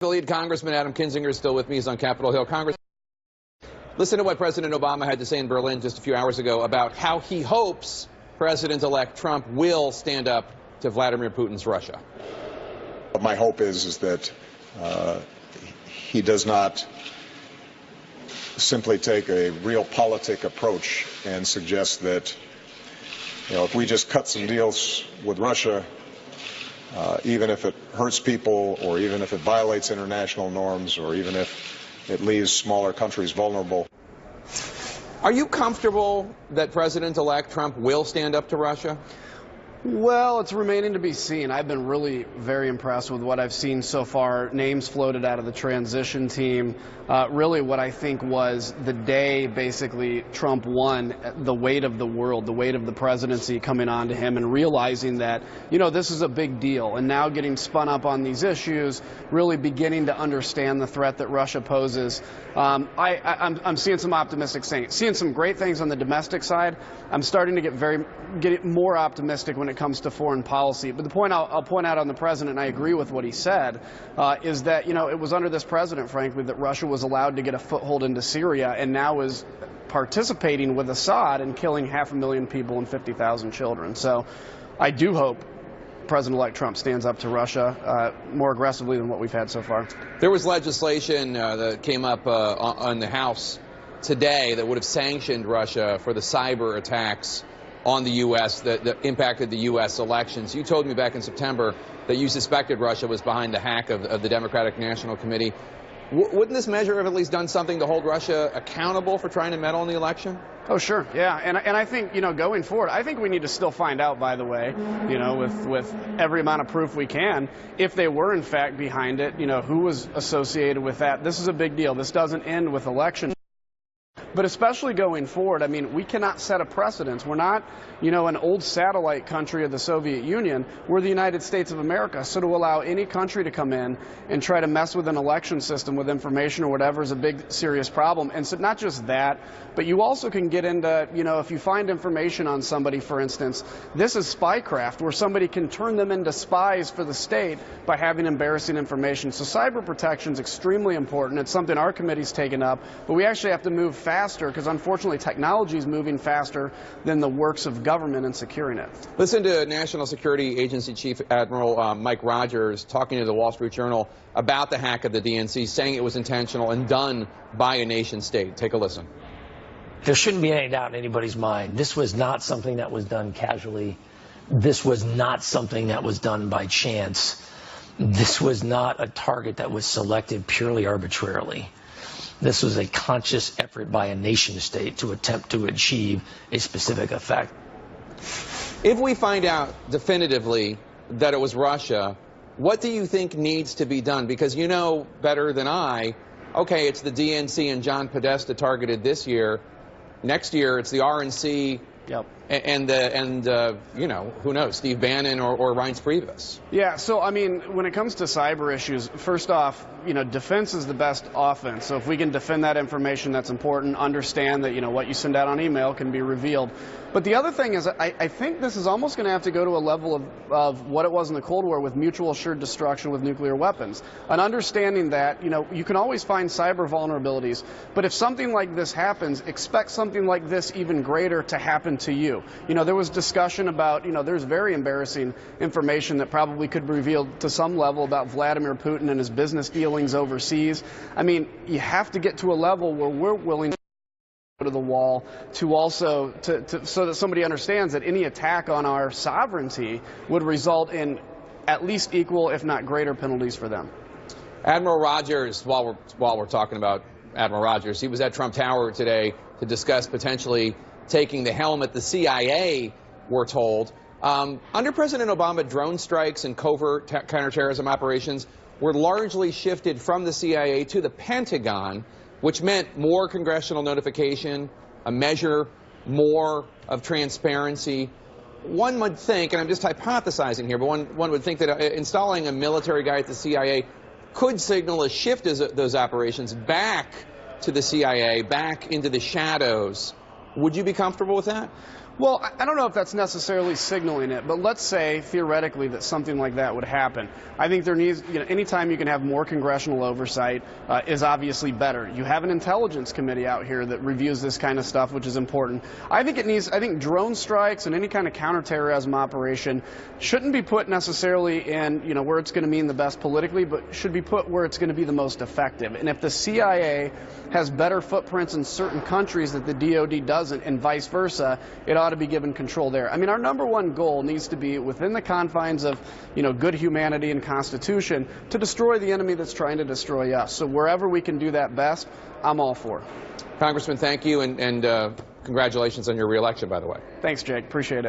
The lead Congressman Adam Kinzinger is still with me. He's on Capitol Hill. Congress, listen to what President Obama had to say in Berlin just a few hours ago about how he hopes President-elect Trump will stand up to Vladimir Putin's Russia. My hope is that he does not simply take a realpolitik approach and suggest that, if we just cut some deals with Russia, even if it hurts people, or even if it violates international norms, or even if it leaves smaller countries vulnerable. Are you comfortable that President-elect Trump will stand up to Russia? Well, it's remaining to be seen. I've been really very impressed with what I've seen so far. Names floated out of the transition team. Really what I think was the day basically Trump won, the weight of the world, the weight of the presidency coming on to him, and realizing that, this is a big deal. And now getting spun up on these issues, really beginning to understand the threat that Russia poses. I'm seeing some optimistic things. Seeing some great things on the domestic side. I'm starting to get more optimistic when it comes to foreign policy. But the point I'll point out on the president, and I agree with what he said, is that, it was under this president, frankly, that Russia was allowed to get a foothold into Syria and now is participating with Assad and killing 500,000 people and 50,000 children. So I do hope President-elect Trump stands up to Russia more aggressively than what we've had so far. There was legislation that came up on the House today that would have sanctioned Russia for the cyber attacks on the U.S. that impacted the U.S. elections. You told me back in September that you suspected Russia was behind the hack of the Democratic National Committee. Wouldn't this measure have at least done something to hold Russia accountable for trying to meddle in the election? Oh, sure. Yeah. And I think, going forward, I think we need to still find out, by the way, with every amount of proof we can, if they were in fact behind it, who was associated with that. This is a big deal. This doesn't end with elections. But especially going forward, we cannot set a precedence. We're not, an old satellite country of the Soviet Union. We're the United States of America. So to allow any country to come in and try to mess with an election system with information or whatever is a big, serious problem. And so not just that, but you also can get into, if you find information on somebody, for instance, this is spycraft, where somebody can turn them into spies for the state by having embarrassing information. So cyber protection is extremely important. It's something our committee's taken up, but we actually have to move faster, because unfortunately technology is moving faster than the works of government in securing it. Listen to National Security Agency Chief Admiral Mike Rogers talking to the Wall Street Journal about the hack of the DNC, saying it was intentional and done by a nation state. Take a listen. There shouldn't be any doubt in anybody's mind. This was not something that was done casually. This was not something that was done by chance. This was not a target that was selected purely arbitrarily. This was a conscious effort by a nation state to attempt to achieve a specific effect. If we find out definitively that it was Russia, what do you think needs to be done? Because you know better than I, okay, it's the DNC and John Podesta targeted this year. Next year, it's the RNC. Yep. And who knows, Steve Bannon or Reince Priebus. Yeah, so, when it comes to cyber issues, first off, defense is the best offense. So if we can defend that information, that's important. Understand that, what you send out on email can be revealed. But the other thing is, I think this is almost going to have to go to a level of what it was in the Cold War with mutual assured destruction with nuclear weapons. An understanding that, you can always find cyber vulnerabilities, but if something like this happens, expect something like this even greater to happen to you. There was discussion about, there's very embarrassing information that probably could be revealed to some level about Vladimir Putin and his business dealings overseas. You have to get to a level where we're willing to go to the wall to also, so that somebody understands that any attack on our sovereignty would result in at least equal, if not greater, penalties for them. Admiral Rogers, while we're talking about Admiral Rogers, he was at Trump Tower today to discuss potentially taking the helm at the CIA, we're told. Under President Obama, drone strikes and covert counterterrorism operations were largely shifted from the CIA to the Pentagon, which meant more congressional notification, a measure more of transparency. One would think, and I'm just hypothesizing here, but one would think that installing a military guy at the CIA could signal a shift of those operations back to the CIA, back into the shadows. Would you be comfortable with that? Well, I don't know if that's necessarily signaling it, but let's say theoretically that something like that would happen. I think there needs, anytime you can have more congressional oversight is obviously better. You have an intelligence committee out here that reviews this kind of stuff, which is important. I think drone strikes and any kind of counterterrorism operation shouldn't be put necessarily in, where it's going to mean the best politically, but should be put where it's going to be the most effective. And if the CIA has better footprints in certain countries that the DoD doesn't, and vice versa, it ought to be given control there. I mean, our number one goal needs to be within the confines of, good humanity and Constitution to destroy the enemy that's trying to destroy us. So wherever we can do that best, I'm all for. Congressman, thank you, and congratulations on your reelection, by the way. Thanks, Jake. Appreciate it.